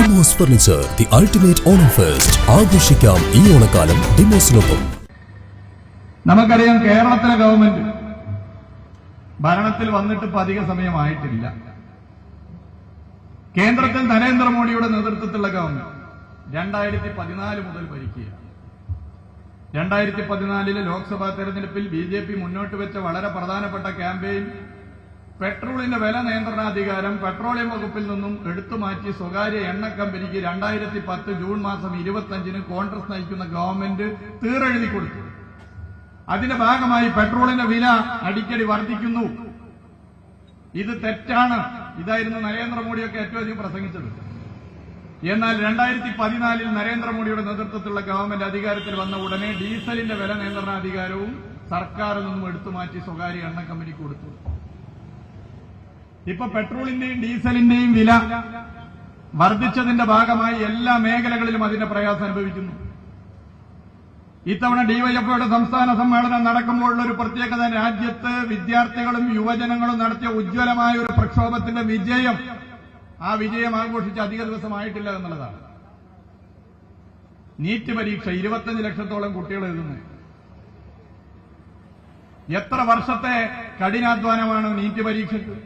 Demos furniture, the ultimate Onam fest. ആഘോഷിക്കാം ഈ ഓണക്കാലം ഡിമോസിനൊപ്പം. നമുക്കറിയാം, കേരളത്തിലെ ഗവൺമെന്റ് ഭരണത്തിൽ വന്നിട്ട് ഇപ്പം അധിക സമയമായിട്ടില്ല. കേന്ദ്രത്തിൽ നരേന്ദ്രമോദിയുടെ നേതൃത്വത്തിലുള്ള ഗവൺമെന്റ് 2014 മുതൽ ഭരിക്കുകയാണ്. 2014 ലോക്സഭാ തെരഞ്ഞെടുപ്പിൽ BJP മുന്നോട്ട് വെച്ച വളരെ പ്രധാനപ്പെട്ട ക്യാമ്പയിൻ പെട്രോളിന്റെ വില നിയന്ത്രണാധികാരം പെട്രോളിയം വകുപ്പിൽ നിന്നും എടുത്തുമാറ്റി സ്വകാര്യ എണ്ണ കമ്പനിക്ക് 2010 ജൂൺ മാസം 25-ന് കോൺഗ്രസ് നയിക്കുന്ന ഗവൺമെന്റ് തീറെഴുതി കൊടുത്തു. അതിന്റെ ഭാഗമായി പെട്രോളിന്റെ വില അടിക്കടി വർദ്ധിക്കുന്നു. ഇത് തെറ്റാണ്. ഇതായിരുന്നു നരേന്ദ്രമോദിയൊക്കെ ഏറ്റവും അധികം പ്രസംഗിച്ചത്. എന്നാൽ 2014 നരേന്ദ്രമോദിയുടെ നേതൃത്വത്തിലുള്ള ഗവൺമെന്റ് അധികാരത്തിൽ വന്ന ഉടനെ ഡീസലിന്റെ വില നിയന്ത്രണാധികാരവും സർക്കാരിൽ നിന്നും എടുത്തുമാറ്റി സ്വകാര്യ എണ്ണ കമ്പനിക്ക് കൊടുത്തു. ഇപ്പൊ പെട്രോളിന്റെയും ഡീസലിന്റെയും വില വർദ്ധിച്ചതിന്റെ ഭാഗമായി എല്ലാ മേഖലകളിലും അതിന്റെ പ്രയാസം അനുഭവിക്കുന്നു. ഇത്തവണ ഡിവൈഎഫ്ഐയുടെ സംസ്ഥാന സമ്മേളനം നടക്കുമ്പോഴുള്ള ഒരു പ്രത്യേകത, രാജ്യത്ത് വിദ്യാർത്ഥികളും യുവജനങ്ങളും നടത്തിയ ഉജ്ജ്വലമായ ഒരു പ്രക്ഷോഭത്തിന്റെ വിജയം, ആ വിജയം ആഘോഷിച്ച് അധിക ദിവസമായിട്ടില്ല എന്നുള്ളതാണ്. നീറ്റ് പരീക്ഷ 25 ലക്ഷത്തോളം കുട്ടികൾ എഴുതുന്നു. എത്ര വർഷത്തെ കഠിനാധ്വാനമാണ് നീറ്റ് പരീക്ഷയ്ക്ക്.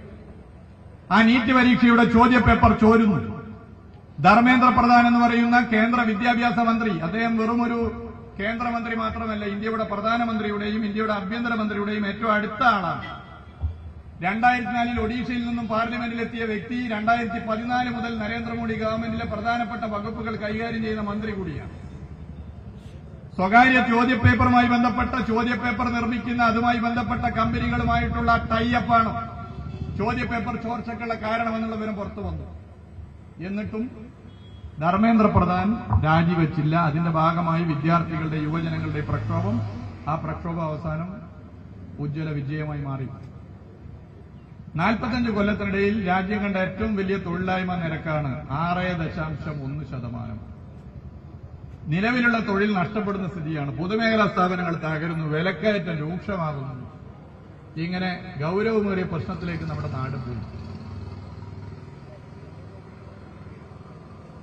ആ നീറ്റ് പരീക്ഷയുടെ ചോദ്യപേപ്പർ ചോരുന്നു. ധർമ്മേന്ദ്ര പ്രധാൻ എന്ന് പറയുന്ന കേന്ദ്ര വിദ്യാഭ്യാസ മന്ത്രി, അദ്ദേഹം വെറുമൊരു കേന്ദ്രമന്ത്രി മാത്രമല്ല, ഇന്ത്യയുടെ പ്രധാനമന്ത്രിയുടെയും ഇന്ത്യയുടെ ആഭ്യന്തരമന്ത്രിയുടെയും ഏറ്റവും അടുത്ത ആളാണ്. 2004 ഒഡീഷയിൽ നിന്നും പാർലമെന്റിലെത്തിയ വ്യക്തി 2014 മുതൽ നരേന്ദ്രമോദി ഗവൺമെന്റിലെ പ്രധാനപ്പെട്ട വകുപ്പുകൾ കൈകാര്യം ചെയ്യുന്ന മന്ത്രി കൂടിയാണ്. സ്വകാര്യ ചോദ്യപേപ്പറുമായി ബന്ധപ്പെട്ട ചോദ്യപേപ്പർ നിർമ്മിക്കുന്ന അതുമായി ബന്ധപ്പെട്ട കമ്പനികളുമായിട്ടുള്ള ടൈഅപ്പാണ് ചോദ്യപേപ്പർ ചോർച്ചയ്ക്കുള്ള കാരണമെന്നുള്ള വിവരം പുറത്തു വന്നു. എന്നിട്ടും ധർമ്മേന്ദ്ര പ്രധാൻ രാജിവെച്ചില്ല. അതിന്റെ ഭാഗമായി വിദ്യാർത്ഥികളുടെ യുവജനങ്ങളുടെ പ്രക്ഷോഭം, ആ പ്രക്ഷോഭം അവസാനം ഉജ്ജ്വല വിജയമായി മാറി. 45 കൊല്ലത്തിനിടയിൽ രാജ്യം കണ്ട ഏറ്റവും വലിയ തൊഴിലില്ലായ്മ നിരക്കാണ് 6.1%. നിലവിലുള്ള തൊഴിൽ നഷ്ടപ്പെടുന്ന സ്ഥിതിയാണ്. പൊതുമേഖലാ സ്ഥാപനങ്ങൾ തകരുന്നു, വിലക്കയറ്റം രൂക്ഷമാകുന്നു. ഇങ്ങനെ ഗൌരവമേറിയ പ്രശ്നത്തിലേക്ക് നമ്മുടെ നാട് പോയി.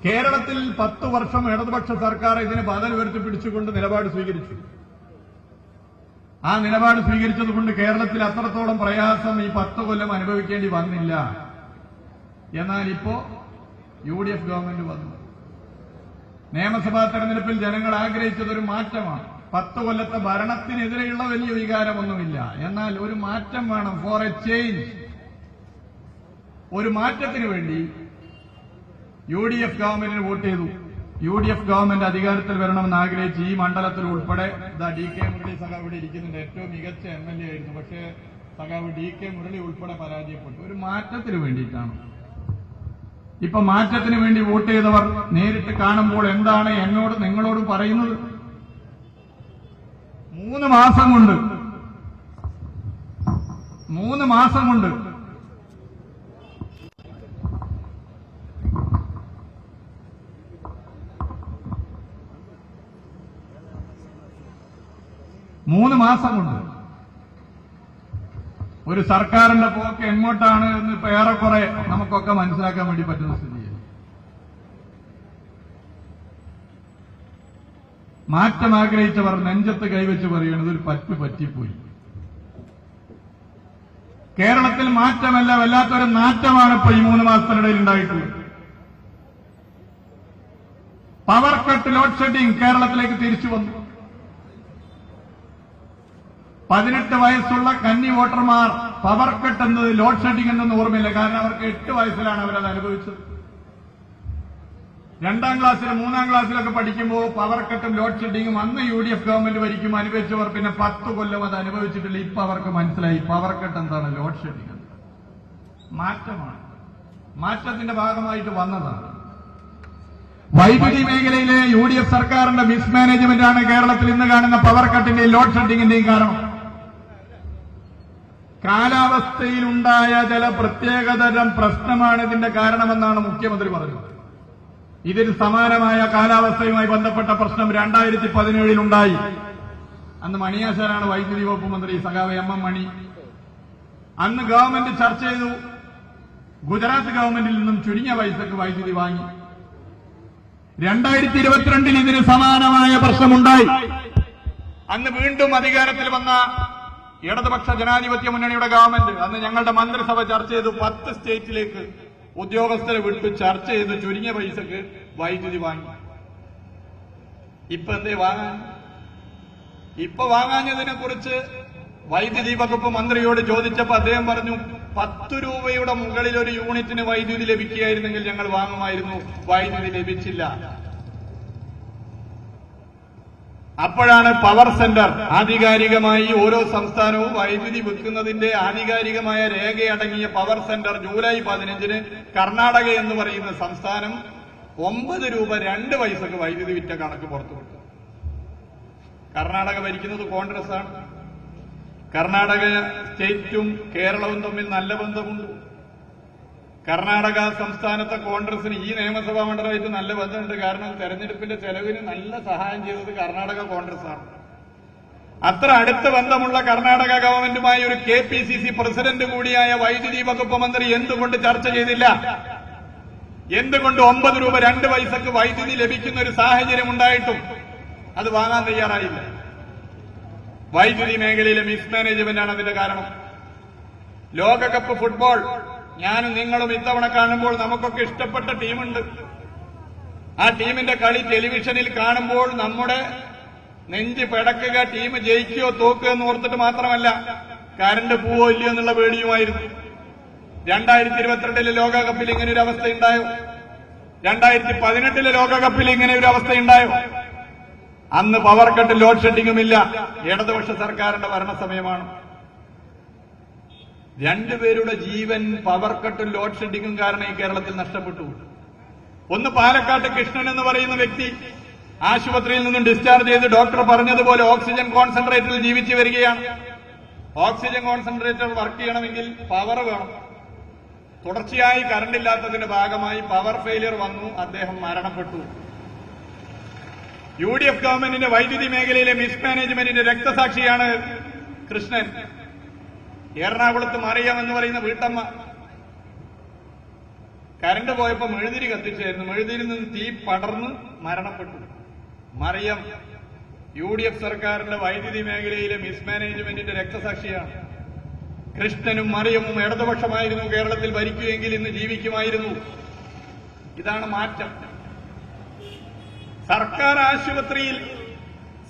കേരളത്തിൽ 10 വർഷം ഇടതുപക്ഷ സർക്കാർ ഇതിന് ബദൽ ഉയർത്തിപ്പിടിച്ചുകൊണ്ട് നിലപാട് സ്വീകരിച്ചു. ആ നിലപാട് സ്വീകരിച്ചതുകൊണ്ട് കേരളത്തിൽ അത്രത്തോളം പ്രയാസം ഈ 10 കൊല്ലം അനുഭവിക്കേണ്ടി വന്നില്ല. എന്നാൽ ഇപ്പോ UDF ഗവൺമെന്റ് വന്നു. നിയമസഭാ തെരഞ്ഞെടുപ്പിൽ ജനങ്ങൾ ആഗ്രഹിച്ചതൊരു മാറ്റമാണ്. 10 കൊല്ലത്തെ ഭരണത്തിനെതിരെയുള്ള വലിയ വികാരമൊന്നുമില്ല. എന്നാൽ ഒരു മാറ്റം വേണം, ഫോർ എ ചേഞ്ച്. ഒരു മാറ്റത്തിന് വേണ്ടി UDF ഗവൺമെന്റിന് വോട്ട് ചെയ്തു. UDF ഗവൺമെന്റ് അധികാരത്തിൽ വരണമെന്ന് ആഗ്രഹിച്ച് ഈ മണ്ഡലത്തിൽ ഉൾപ്പെടെ DK മുരളി സഖാവ് ഇവിടെ ഇരിക്കുന്നുണ്ട്. ഏറ്റവും മികച്ച MLA ആയിരുന്നു. പക്ഷേ സഖാവ് DK മുരളി ഉൾപ്പെടെ പരാജയപ്പെട്ടു. ഒരു മാറ്റത്തിന് വേണ്ടിയിട്ടാണ്. ഇപ്പൊ മാറ്റത്തിന് വേണ്ടി വോട്ട് ചെയ്തവർ നേരിട്ട് കാണുമ്പോൾ എന്താണ് എന്നോട് നിങ്ങളോട് പറയുന്നത്? 3 മാസം കൊണ്ട് 3 മാസം കൊണ്ട് ഒരു സർക്കാരിന്റെ പോക്ക് എങ്ങോട്ടാണ് എന്ന് ഇപ്പൊ ഏറെക്കുറെ നമുക്കൊക്കെ മനസ്സിലാക്കാൻ വേണ്ടി പറ്റുന്ന സ്ഥിതിയാണ്. മാറ്റം ആഗ്രഹിച്ചവർ നെഞ്ചത്ത് കൈവച്ച് പറയുന്നത് ഒരു പറ്റിപ്പോയി. കേരളത്തിൽ മാറ്റമല്ല, വല്ലാത്തൊരു നാറ്റമാണ് ഇപ്പൊ ഈ 3 മാസത്തിനിടയിൽ ഉണ്ടായിട്ടുള്ളത്. പവർ കട്ട്, ലോഡ് ഷെഡിംഗ് കേരളത്തിലേക്ക് തിരിച്ചു വന്നു. 18 വയസ്സുള്ള കന്നി വോട്ടർമാർ പവർ കട്ട് എന്നത് ലോഡ് ഷെഡിംഗ് എന്നൊന്നും ഓർമ്മയില്ല. കാരണം അവർക്ക് 8 വയസ്സിലാണ് അവരത് അനുഭവിച്ചത്. 2ാം ക്ലാസ്സിലും 3ാം ക്ലാസ്സിലൊക്കെ പഠിക്കുമ്പോൾ പവർ കട്ടും ലോഡ് ഷെഡിങ്ങും അന്ന് UDF ഗവൺമെന്റ് ഭരിക്കും അനുഭവിച്ചവർ പിന്നെ 10 കൊല്ലം അത് അനുഭവിച്ചിട്ടില്ല. ഇപ്പൊ അവർക്ക് മനസ്സിലായി പവർ കട്ട് എന്താണ്, ലോഡ് ഷെഡിംഗ് എന്താണ്. മാറ്റമാണ്, മാറ്റത്തിന്റെ ഭാഗമായിട്ട് വന്നതാണ്. വൈദ്യുതി മേഖലയിലെ UDF സർക്കാരിന്റെ മിസ്മാനേജ്മെന്റാണ് കേരളത്തിൽ ഇന്ന് കാണുന്ന പവർ കട്ടിന്റെയും ലോഡ് ഷെഡിങ്ങിന്റെയും കാരണം. കാലാവസ്ഥയിലുണ്ടായ ചില പ്രത്യേകതരം പ്രശ്നമാണ് ഇതിന്റെ കാരണമെന്നാണ് മുഖ്യമന്ത്രി പറഞ്ഞത്. ഇതിന് സമാനമായ കാലാവസ്ഥയുമായി ബന്ധപ്പെട്ട പ്രശ്നം 2017 ഉണ്ടായി. അന്ന് മണിയാശാനാണ് വൈദ്യുതി വകുപ്പ് മന്ത്രി, സഖാവ് MM മണി. അന്ന് ഗവൺമെന്റ് ചർച്ച ചെയ്തു. ഗുജറാത്ത് ഗവൺമെന്റിൽ നിന്നും ചുരുങ്ങിയ പൈസക്ക് വൈദ്യുതി വാങ്ങി. 2022 ഇതിന് സമാനമായ പ്രശ്നമുണ്ടായി. അന്ന് വീണ്ടും അധികാരത്തിൽ വന്ന ഇടതുപക്ഷ ജനാധിപത്യ മുന്നണിയുടെ ഗവൺമെന്റ് അന്ന് ഞങ്ങളുടെ മന്ത്രിസഭ ചർച്ച ചെയ്തു. 10 സ്റ്റേറ്റിലേക്ക് ഉദ്യോഗസ്ഥരെ വിട്ടു ചർച്ച ചെയ്തു ചുരുങ്ങിയ പൈസക്ക് വൈദ്യുതി വാങ്ങി. ഇപ്പൊ എന്തേ വാങ്ങാൻ? ഇപ്പൊ വാങ്ങാഞ്ഞതിനെ കുറിച്ച് വൈദ്യുതി വകുപ്പ് മന്ത്രിയോട് ചോദിച്ചപ്പോ അദ്ദേഹം പറഞ്ഞു 10 രൂപയുടെ മുകളിൽ ഒരു യൂണിറ്റിന് വൈദ്യുതി ലഭിക്കുകയായിരുന്നെങ്കിൽ ഞങ്ങൾ വാങ്ങുമായിരുന്നു. വൈദ്യുതി ലഭിച്ചില്ല. അപ്പോഴാണ് പവർ സെന്റർ ആധികാരികമായി ഓരോ സംസ്ഥാനവും വൈദ്യുതി വെക്കുന്നതിന്റെ ആധികാരികമായ രേഖയടങ്ങിയ പവർ സെന്റർ ജൂലൈ 15-ന് കർണാടക എന്ന് പറയുന്ന സംസ്ഥാനം 9 രൂപ 2 പൈസക്ക് വൈദ്യുതി വിറ്റ കണക്ക് പുറത്തുവിട്ടു. കർണാടക ഭരിക്കുന്നത് കോൺഗ്രസ് ആണ്. കർണാടക സ്റ്റേറ്റും കേരളവും തമ്മിൽ നല്ല ബന്ധമുണ്ട്. കർണാടക സംസ്ഥാനത്തെ കോൺഗ്രസിന് ഈ നിയമസഭാ മണ്ഡലമായിട്ട് നല്ല ബന്ധമുണ്ട്. കാരണം തെരഞ്ഞെടുപ്പിന്റെ ചെലവിന് നല്ല സഹായം ചെയ്തത് കർണാടക കോൺഗ്രസ് ആണ്. അത്ര അടുത്ത ബന്ധമുള്ള കർണാടക ഗവൺമെന്റുമായി ഒരു KPCC പ്രസിഡന്റ് കൂടിയായ വൈദ്യുതി വകുപ്പ് മന്ത്രി എന്തുകൊണ്ട് ചർച്ച ചെയ്തില്ല? എന്തുകൊണ്ട് 9 രൂപ 2 പൈസക്ക് വൈദ്യുതി ലഭിക്കുന്ന ഒരു സാഹചര്യം ഉണ്ടായിട്ടും അത് വാങ്ങാൻ തയ്യാറായില്ല? വൈദ്യുതി മേഖലയിലെ മിസ്മാനേജ്മെന്റാണ് അതിന്റെ കാരണം. ലോകകപ്പ് ഫുട്ബോൾ ഞാനും നിങ്ങളും ഇത്തവണ കാണുമ്പോൾ നമുക്കൊക്കെ ഇഷ്ടപ്പെട്ട ടീമുണ്ട്. ആ ടീമിന്റെ കളി ടെലിവിഷനിൽ കാണുമ്പോൾ നമ്മുടെ നെഞ്ച് പിടക്കുക, ടീം ജയിക്കുകയോ തോക്കുകയോ എന്ന് ഓർത്തിട്ട് മാത്രമല്ല, കറണ്ട് പോവോ ഇല്ലയോ എന്നുള്ള പേടിയുമായിരുന്നു. 2022 ലോകകപ്പിൽ ഇങ്ങനെ ഒരു അവസ്ഥയുണ്ടായോ? 2018 ലോകകപ്പിൽ ഇങ്ങനെ ഒരു അവസ്ഥയുണ്ടായോ? അന്ന് പവർ കട്ട് ലോഡ് ഷെഡിങ്ങുമില്ല. ഇടതുപക്ഷ സർക്കാരിന്റെ ഭരണസമയമാണ്. 2 പേരുടെ ജീവൻ പവർ കട്ടും ലോഡ് ഷെഡിങ്ങും കാരണം ഈ കേരളത്തിൽ നഷ്ടപ്പെട്ടു. ഒന്ന് പാലക്കാട്ട് കൃഷ്ണൻ എന്ന് പറയുന്ന വ്യക്തി ആശുപത്രിയിൽ നിന്നും ഡിസ്ചാർജ് ചെയ്ത് ഡോക്ടർ പറഞ്ഞതുപോലെ ഓക്സിജൻ കോൺസെൻട്രേറ്ററിൽ ജീവിച്ചു വരികയാണ്. ഓക്സിജൻ കോൺസെൻട്രേറ്റർ വർക്ക് ചെയ്യണമെങ്കിൽ പവർ വേണം. തുടർച്ചയായി കറണ്ടില്ലാത്തതിന്റെ ഭാഗമായി പവർ ഫെയിലിയർ വന്നു. അദ്ദേഹം മരണപ്പെട്ടു. UDF ഗവൺമെന്റിന്റെ വൈദ്യുതി മേഖലയിലെ മിസ്മാനേജ്മെന്റിന്റെ രക്തസാക്ഷിയാണ് കൃഷ്ണൻ. എറണാകുളത്ത് മറിയം എന്ന് പറയുന്ന വീട്ടമ്മ കരണ്ട് പോയപ്പോ മെഴുതിരി കത്തിച്ചായിരുന്നു. മെഴുതിരിൽ നിന്ന് തീ പടർന്ന് മരണപ്പെട്ടു. മറിയം UDF സർക്കാരിന്റെ വൈദ്യുതി മേഖലയിലെ മിസ്മാനേജ്മെന്റിന്റെ രക്തസാക്ഷിയാണ്. കൃഷ്ണനും മറിയമും ഇടതുപക്ഷമായിരുന്നു കേരളത്തിൽ ഭരിക്കുമെങ്കിൽ ഇന്ന് ജീവിക്കുമായിരുന്നു. ഇതാണ് മാറ്റം. സർക്കാർ ആശുപത്രിയിൽ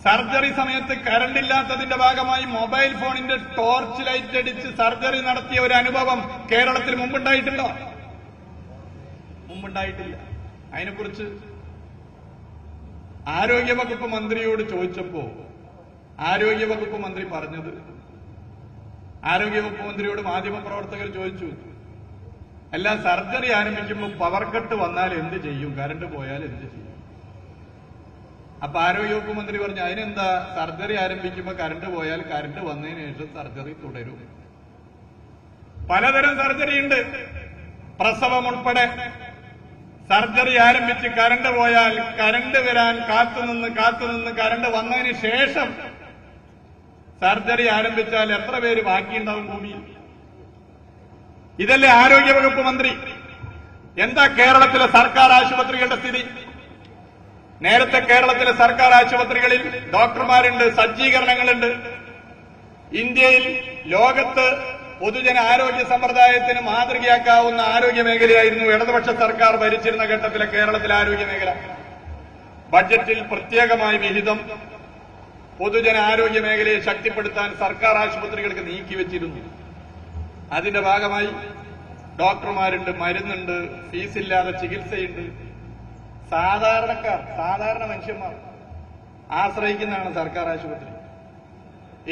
സർജറി സമയത്ത് കറണ്ടില്ലാത്തതിന്റെ ഭാഗമായി മൊബൈൽ ഫോണിന്റെ ടോർച്ച് ലൈറ്റ് അടിച്ച് സർജറി നടത്തിയ ഒരു അനുഭവം കേരളത്തിൽ മുമ്പുണ്ടായിട്ടുണ്ടോ? മുമ്പുണ്ടായിട്ടില്ല. അതിനെക്കുറിച്ച് ആരോഗ്യവകുപ്പ് മന്ത്രിയോട് ചോദിച്ചപ്പോ ആരോഗ്യവകുപ്പ് മന്ത്രി പറഞ്ഞത്, ആരോഗ്യവകുപ്പ് മന്ത്രിയോട് മാധ്യമപ്രവർത്തകർ ചോദിച്ചു, അല്ല സർജറി ആരംഭിക്കുമ്പോൾ പവർ കട്ട് വന്നാൽ എന്ത് ചെയ്യും, കറണ്ട് പോയാൽ എന്ത് ചെയ്യും? അപ്പൊ ആരോഗ്യവകുപ്പ് മന്ത്രി പറഞ്ഞു, അതിനെന്താ, സർജറി ആരംഭിക്കുമ്പോൾ കറണ്ട് പോയാൽ കറണ്ട് വന്നതിന് ശേഷം സർജറി തുടരും. പലതരം സർജറി ഉണ്ട്. പ്രസവം ഉൾപ്പെടെ സർജറി ആരംഭിച്ച് കറണ്ട് പോയാൽ കറണ്ട് വരാൻ കാത്തുനിന്ന് കറണ്ട് വന്നതിന് ശേഷം സർജറി ആരംഭിച്ചാൽ എത്ര പേര് ബാക്കിയുണ്ടാവും ഭൂമിയിൽ? ഇതല്ലേ ആരോഗ്യവകുപ്പ് മന്ത്രി? എന്താ കേരളത്തിലെ സർക്കാർ ആശുപത്രികളുടെ സ്ഥിതി? നേരത്തെ കേരളത്തിലെ സർക്കാർ ആശുപത്രികളിൽ ഡോക്ടർമാരുണ്ട്, സജ്ജീകരണങ്ങളുണ്ട്. ഇന്ത്യയിൽ ലോകത്ത് പൊതുജന ആരോഗ്യ സമ്പ്രദായത്തിന് മാതൃകയാക്കാവുന്ന ആരോഗ്യ മേഖലയായിരുന്നു ഇടതുപക്ഷ സർക്കാർ ഭരിച്ചിരുന്ന ഘട്ടത്തിലെ കേരളത്തിലെ ആരോഗ്യ മേഖല. ബഡ്ജറ്റിൽ പ്രത്യേകമായ വിഹിതം പൊതുജന ആരോഗ്യ മേഖലയെ ശക്തിപ്പെടുത്താൻ സർക്കാർ ആശുപത്രികൾക്ക് നീക്കിവച്ചിരുന്നു. അതിന്റെ ഭാഗമായി ഡോക്ടർമാരുണ്ട്, മരുന്നുണ്ട്, ഫീസില്ലാതെ ചികിത്സയുണ്ട്. സാധാരണ മനുഷ്യന്മാർ ആശ്രയിക്കുന്നതാണ് സർക്കാർ ആശുപത്രി.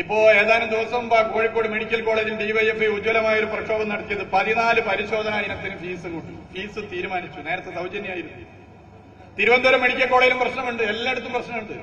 ഇപ്പോ ഏതാനും ദിവസം മുമ്പ് കോഴിക്കോട് മെഡിക്കൽ കോളേജിൽ DYFI ഉജ്ജ്വലമായ ഒരു പ്രക്ഷോഭം നടത്തിയത് 14 പരിശോധനാ ഇനത്തിന് ഫീസ് കൂട്ടി. ഫീസ് തീരുമാനിച്ചു. നേരത്തെ സൗജന്യമായിരുന്നു. തിരുവനന്തപുരം മെഡിക്കൽ കോളേജിലും പ്രശ്നമുണ്ട്, എല്ലായിടത്തും പ്രശ്നമുണ്ട്.